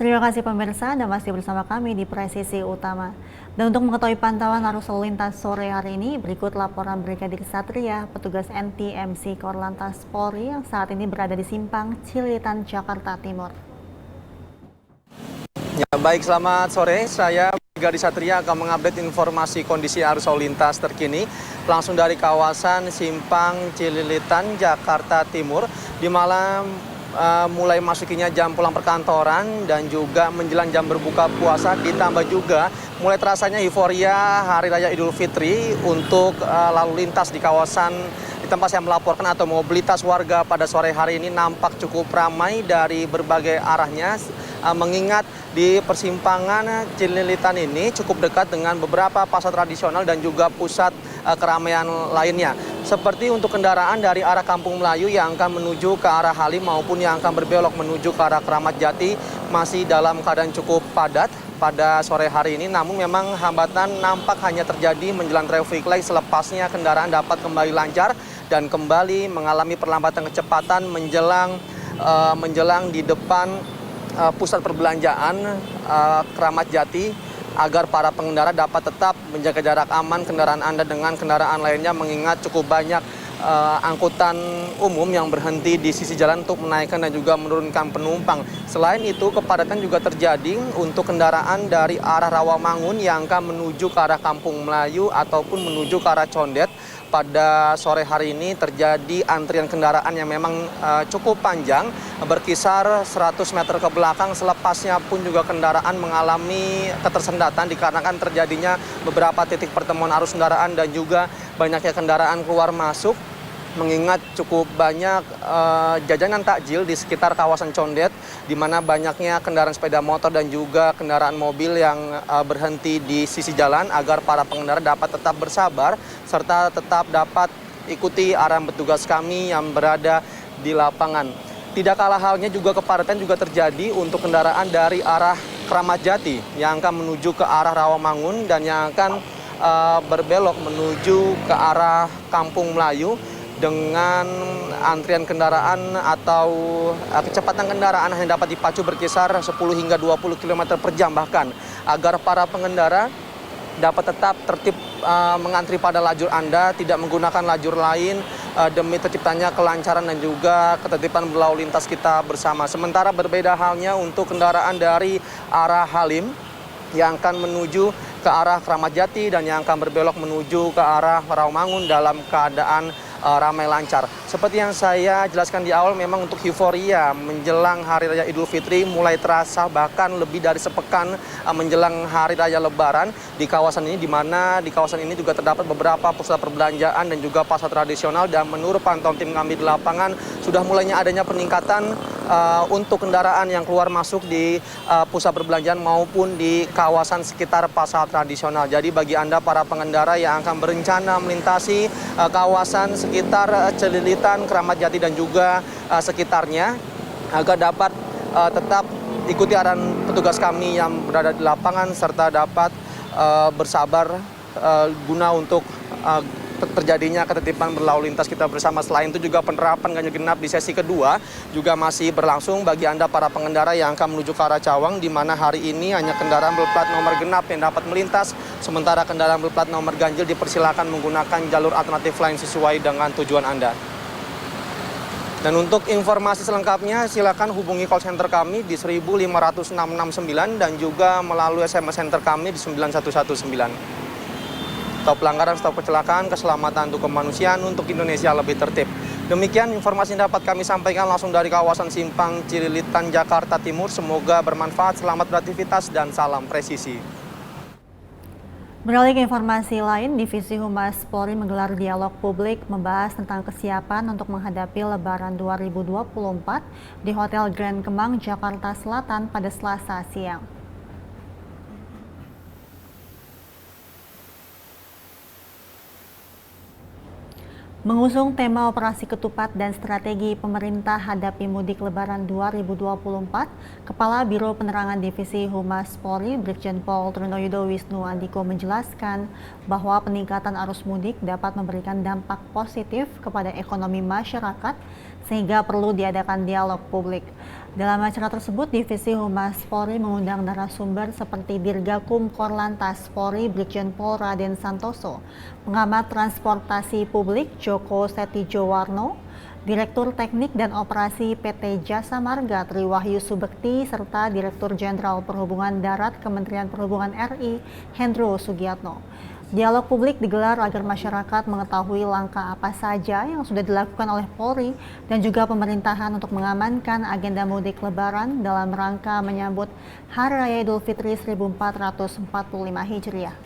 Terima kasih pemirsa, Anda masih bersama kami di Presisi Utama. Dan untuk mengetahui pantauan arus lalu lintas sore hari ini, berikut laporan Brigadir Satria, petugas NTMC Korlantas Polri yang saat ini berada di Simpang Cililitan, Jakarta Timur. Ya, baik, selamat sore. Saya Brigadir Satria akan mengupdate informasi kondisi arus lalu lintas terkini langsung dari kawasan Simpang Cililitan, Jakarta Timur, di malam mulai masukinya jam pulang perkantoran dan juga menjelang jam berbuka puasa, ditambah juga mulai terasanya euforia Hari Raya Idul Fitri untuk lalu lintas di kawasan di tempat saya melaporkan atau mobilitas warga pada sore hari ini nampak cukup ramai dari berbagai arahnya, mengingat di persimpangan Cililitan ini cukup dekat dengan beberapa pasar tradisional dan juga pusat keramaian lainnya. Seperti untuk kendaraan dari arah Kampung Melayu yang akan menuju ke arah Halim maupun yang akan berbelok menuju ke arah Kramat Jati masih dalam keadaan cukup padat pada sore hari ini. Namun memang hambatan nampak hanya terjadi menjelang traffic light, selepasnya kendaraan dapat kembali lancar dan kembali mengalami perlambatan kecepatan menjelang di depan pusat perbelanjaan Kramat Jati, agar para pengendara dapat tetap menjaga jarak aman kendaraan Anda dengan kendaraan lainnya, mengingat cukup banyak angkutan umum yang berhenti di sisi jalan untuk menaikkan dan juga menurunkan penumpang. Selain itu, kepadatan juga terjadi untuk kendaraan dari arah Rawamangun yang akan menuju ke arah Kampung Melayu ataupun menuju ke arah Condet. Pada sore hari ini terjadi antrian kendaraan yang memang cukup panjang, berkisar 100 meter ke belakang. Selepasnya pun juga kendaraan mengalami ketersendatan dikarenakan terjadinya beberapa titik pertemuan arus kendaraan dan juga banyaknya kendaraan keluar masuk, mengingat cukup banyak jajanan takjil di sekitar kawasan Condet, di mana banyaknya kendaraan sepeda motor dan juga kendaraan mobil yang berhenti di sisi jalan agar para pengendara dapat tetap bersabar serta tetap dapat ikuti arahan petugas kami yang berada di lapangan. Tidak kalah halnya juga kepadatan juga terjadi untuk kendaraan dari arah Kramat Jati yang akan menuju ke arah Rawamangun dan yang akan berbelok menuju ke arah Kampung Melayu, dengan antrian kendaraan atau kecepatan kendaraan hanya dapat dipacu berkisar 10 hingga 20 km per jam bahkan, agar para pengendara dapat tetap tertib mengantri pada lajur Anda, tidak menggunakan lajur lain demi terciptanya kelancaran dan juga ketertiban berlalu lintas kita bersama. Sementara berbeda halnya untuk kendaraan dari arah Halim yang akan menuju ke arah Kramat Jati dan yang akan berbelok menuju ke arah Rawamangun dalam keadaan ramai lancar. Seperti yang saya jelaskan di awal, memang untuk euforia menjelang Hari Raya Idul Fitri mulai terasa bahkan lebih dari sepekan menjelang Hari Raya Lebaran di kawasan ini, di mana di kawasan ini juga terdapat beberapa pusat perbelanjaan dan juga pasar tradisional, dan menurut pantauan tim kami di lapangan sudah mulainya adanya peningkatan untuk kendaraan yang keluar masuk di pusat perbelanjaan maupun di kawasan sekitar pasar tradisional. Jadi bagi Anda para pengendara yang akan berencana melintasi kawasan sekitar Cililitan, Kramat Jati dan juga sekitarnya, agar dapat tetap ikuti arahan petugas kami yang berada di lapangan serta dapat bersabar guna untuk terjadinya ketertiban berlalu lintas kita bersama. Selain itu juga penerapan ganjil genap di sesi kedua juga masih berlangsung bagi Anda para pengendara yang akan menuju ke arah Cawang, di mana hari ini hanya kendaraan berplat nomor genap yang dapat melintas, sementara kendaraan berplat nomor ganjil dipersilakan menggunakan jalur alternatif lain sesuai dengan tujuan Anda. Dan untuk informasi selengkapnya silakan hubungi call center kami di 1500669 dan juga melalui SMS center kami di 9119. Stop pelanggaran, stop kecelakaan, keselamatan untuk kemanusiaan, untuk Indonesia lebih tertib. Demikian informasi yang dapat kami sampaikan langsung dari kawasan Simpang Cililitan, Jakarta Timur. Semoga bermanfaat, selamat beraktivitas, dan salam presisi. Beralih ke informasi lain, Divisi Humas Polri menggelar dialog publik membahas tentang kesiapan untuk menghadapi Lebaran 2024 di Hotel Grand Kemang, Jakarta Selatan pada Selasa siang. Mengusung tema Operasi Ketupat dan Strategi Pemerintah Hadapi Mudik Lebaran 2024, Kepala Biro Penerangan Divisi Humas Polri, Brigjen Pol Trunoyudo Wisnu Andiko menjelaskan bahwa peningkatan arus mudik dapat memberikan dampak positif kepada ekonomi masyarakat sehingga perlu diadakan dialog publik. Dalam acara tersebut, Divisi Humas Polri mengundang narasumber seperti Dirgakum Korlantas Polri Brigjen Pol Raden Santoso, Pengamat Transportasi Publik Joko Setiowarno, Direktur Teknik dan Operasi PT Jasa Marga Triwahyu Subekti, serta Direktur Jenderal Perhubungan Darat Kementerian Perhubungan RI Hendro Sugiatno. Dialog publik digelar agar masyarakat mengetahui langkah apa saja yang sudah dilakukan oleh Polri dan juga pemerintahan untuk mengamankan agenda mudik Lebaran dalam rangka menyambut Hari Raya Idul Fitri 1445 Hijriah.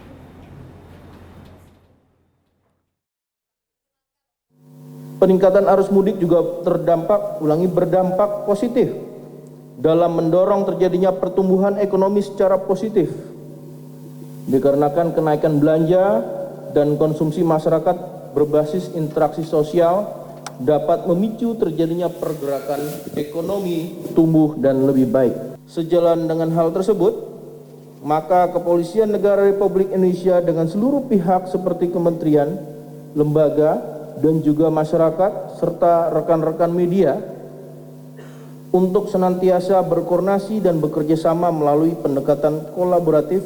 Peningkatan arus mudik juga berdampak positif dalam mendorong terjadinya pertumbuhan ekonomi secara positif. Dikarenakan kenaikan belanja dan konsumsi masyarakat berbasis interaksi sosial dapat memicu terjadinya pergerakan ekonomi tumbuh dan lebih baik. Sejalan dengan hal tersebut, maka Kepolisian Negara Republik Indonesia dengan seluruh pihak seperti kementerian, lembaga, dan juga masyarakat serta rekan-rekan media untuk senantiasa berkoordinasi dan bekerja sama melalui pendekatan kolaboratif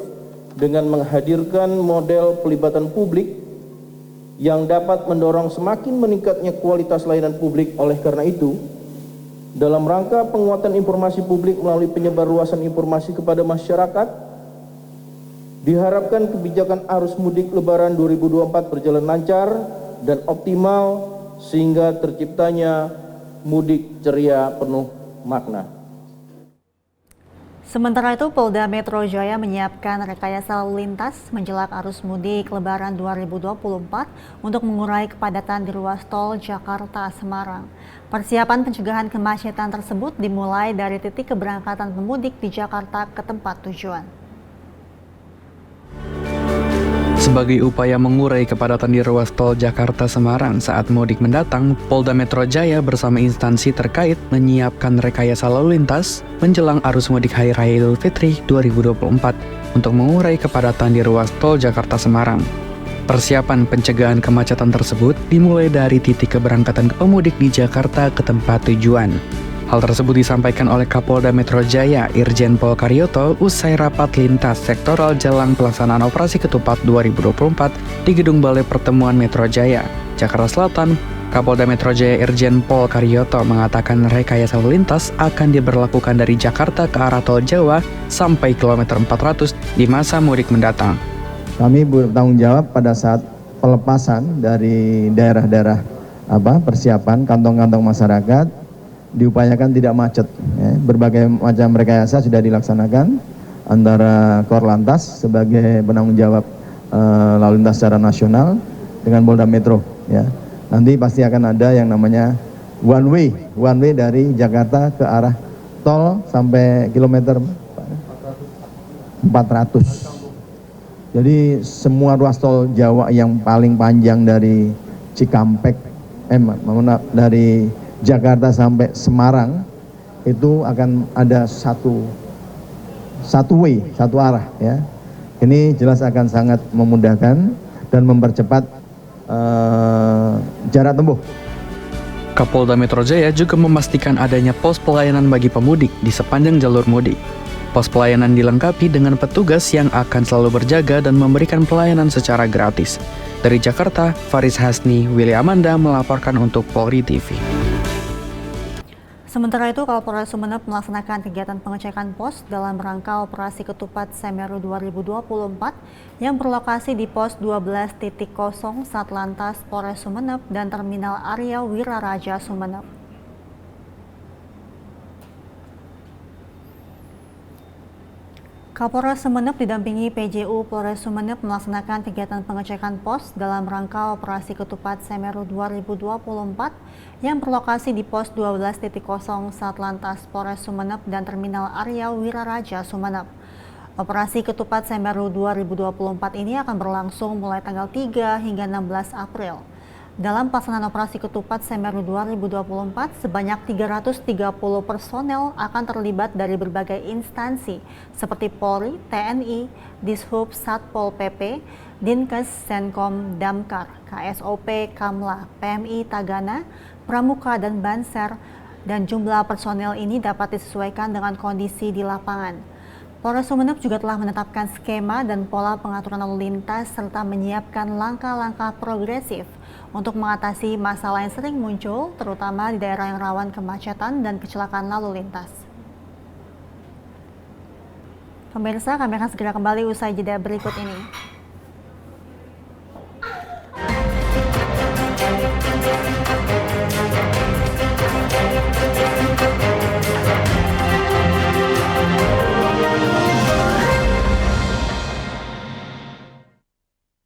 dengan menghadirkan model pelibatan publik yang dapat mendorong semakin meningkatnya kualitas layanan publik. Oleh karena itu, dalam rangka penguatan informasi publik melalui penyebarluasan informasi kepada masyarakat, diharapkan kebijakan arus mudik Lebaran 2024 berjalan lancar dan optimal sehingga terciptanya mudik ceria penuh makna. Sementara itu, Polda Metro Jaya menyiapkan rekayasa lalu lintas menjelang arus mudik Lebaran 2024 untuk mengurai kepadatan di ruas tol Jakarta-Semarang. Persiapan pencegahan kemacetan tersebut dimulai dari titik keberangkatan pemudik di Jakarta ke tempat tujuan. Sebagai upaya mengurai kepadatan di ruas tol Jakarta-Semarang saat mudik mendatang, Polda Metro Jaya bersama instansi terkait menyiapkan rekayasa lalu lintas menjelang arus mudik Hari Raya Idul Fitri 2024 untuk mengurai kepadatan di ruas tol Jakarta-Semarang. Persiapan pencegahan kemacetan tersebut dimulai dari titik keberangkatan pemudik di Jakarta ke tempat tujuan. Hal tersebut disampaikan oleh Kapolda Metro Jaya, Irjen Pol Karyoto, usai rapat lintas sektoral jelang pelaksanaan Operasi Ketupat 2024 di Gedung Balai Pertemuan Metro Jaya, Jakarta Selatan. Kapolda Metro Jaya Irjen Pol Karyoto mengatakan rekayasa lalu lintas akan diberlakukan dari Jakarta ke arah Tol Jawa sampai kilometer 400 di masa mudik mendatang. Kami bertanggung jawab pada saat pelepasan dari daerah-daerah persiapan kantong-kantong masyarakat, diupayakan tidak macet. Berbagai macam rekayasa sudah dilaksanakan antara Korlantas sebagai penanggung jawab lalu lintas secara nasional dengan Polda Metro. Nanti pasti akan ada yang namanya one way dari Jakarta ke arah tol sampai kilometer 400. Jadi semua ruas tol Jawa yang paling panjang dari Cikampek, dari Jakarta sampai Semarang itu akan ada satu arah. Ini jelas akan sangat memudahkan dan mempercepat jarak tempuh. Kapolda Metro Jaya juga memastikan adanya pos pelayanan bagi pemudik di sepanjang jalur mudik. Pos pelayanan dilengkapi dengan petugas yang akan selalu berjaga dan memberikan pelayanan secara gratis. Dari Jakarta, Faris Hasni, Willy Amanda melaporkan untuk Polri TV. Sementara itu, Kapolres Sumeneb melaksanakan kegiatan pengecekan pos dalam rangka Operasi Ketupat Semeru 2024 yang berlokasi di pos 12.0 Satlantas Polres Sumeneb dan Terminal Arya Wiraraja Sumeneb. Kapolres Sumeneb didampingi PJU Polres Sumeneb melaksanakan kegiatan pengecekan pos dalam rangka Operasi Ketupat Semeru 2024 yang berlokasi di pos 12.0 Satlantas Polres Sumeneb dan Terminal Arya Wiraraja Sumeneb. Operasi Ketupat Semeru 2024 ini akan berlangsung mulai tanggal 3 hingga 16 April. Dalam pelaksanaan Operasi Ketupat Semeru 2024, sebanyak 330 personel akan terlibat dari berbagai instansi seperti Polri, TNI, Dishub, Satpol PP, Dinkes, Senkom, Damkar, KSOP, Kamla, PMI Tagana, pramuka, dan banser, dan jumlah personel ini dapat disesuaikan dengan kondisi di lapangan. Polres Sumeneb juga telah menetapkan skema dan pola pengaturan lalu lintas serta menyiapkan langkah-langkah progresif untuk mengatasi masalah yang sering muncul, terutama di daerah yang rawan kemacetan dan kecelakaan lalu lintas. Pemirsa, kami akan segera kembali usai jeda berikut ini.